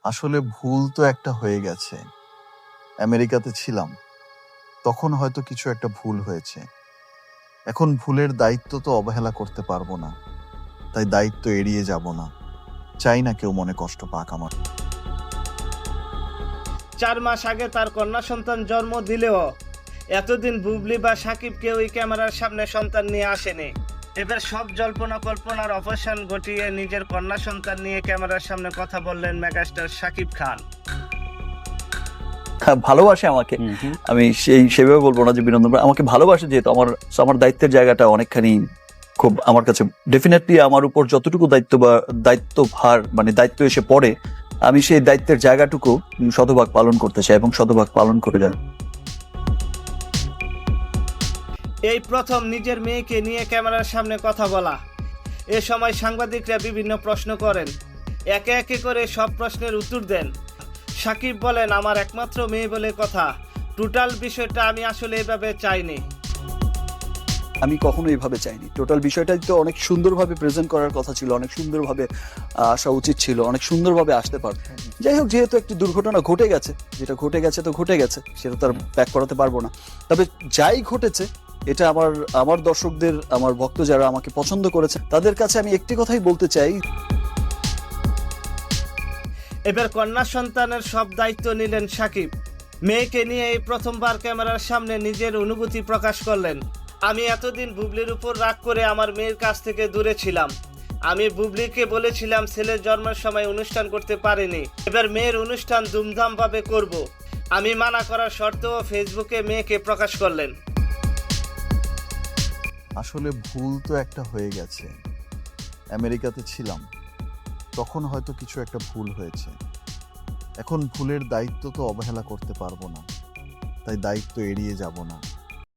আসলে ভুল তো একটা হয়ে গেছে। আমেরিকাতে ছিলাম। তখন হয়তো কিছু একটা ভুল হয়েছে। এখন ভুলের দায়িত্ব তো অবহেলা করতে পারবো না। তাই দায়িত্ব এড়িয়ে যাব না। চাই না কেউ মনে কষ্ট পাক আমার। 4 মাস আগে তার কন্যা সন্তান জন্ম দিলেও এতদিন বুবলি বা সাকিব কেউই ক্যামেরার সামনে সন্তান নিয়ে আসেনি। এবার সব জল্পনা কল্পনার অবসান ঘটিয়ে নিজের কন্যা সন্তান নিয়ে ক্যামেরার সামনে কথা বললেন মেগাস্টার সাকিব খান। ভালোবাসে আমাকে। আমি সেভাবে বলবো না যে বিনোদন আমাকে ভালোবাসে, যেহেতু আমার দায়িত্বের জায়গাটা অনেকখানি খুব আমার কাছে ডেফিনেটলি আমার উপর যতটুকু দায়িত্ব ভার মানে দায়িত্ব এসে পড়ে, আমি সেই দায়িত্বের জায়গাটুকু শতভাগ পালন করতে চাই এবং শতভাগ পালন করে যাই। এই প্রথম নিজের মেয়েকে নিয়ে ক্যামেরার সামনে কথা বলা। এ সময় সাংবাদিকরা বিভিন্ন প্রশ্ন করেন। একে একে করে সব প্রশ্নের উত্তর দেন। সাকিব বলেন, আমার একমাত্র মেয়ে বলে কথা। টোটাল বিষয়টা আমি আসলে এভাবে চাইনি। আমি কখনো এইভাবে চাইনি। টোটাল বিষয়টাই তো অনেক সুন্দরভাবে প্রেজেন্ট করার কথা ছিল, অনেক সুন্দরভাবে আসা উচিত ছিল, অনেক সুন্দরভাবে আসতে পারত। যাই হোক, যেহেতু একটি দুর্ঘটনা ঘটে গেছে, যেটা ঘটে গেছে তো ঘটে গেছে, সেটা তো আর ব্যাক করাতে পারবো না। তবে যাই ঘটেছে, এটা আমার দর্শকদের, আমার ভক্ত যারা আমাকে পছন্দ করেছে, তাদের কাছে আমি একটি কথাই বলতে চাই। এবার কন্যা সন্তানের সব দায়িত্ব নিলেন সাকিব। মেয়েকে নিয়ে এই প্রথমবার ক্যামেরার সামনে নিজের অনুভূতি প্রকাশ করলেন। আমি এতদিন বুবলির উপর রাগ করে আমার মেয়ের কাছ থেকে দূরে ছিলাম। আমি বুবলিকে বলেছিলাম ছেলের জন্মের সময় অনুষ্ঠান করতে পারিনি। এবার মেয়ের অনুষ্ঠান ধুমধাম ভাবে করব। আমি মানা করার শর্তেও ফেসবুকে মেয়েকে প্রকাশ করলেন। আসলে ভুল তো একটা হয়ে গেছে। আমেরিকাতে ছিলাম। তখন হয়তো কিছু একটা ভুল হয়েছে। এখন ভুলের দায়িত্ব তো অবহেলা করতে পারবো না। তাই দায়িত্ব এড়িয়ে যাব না।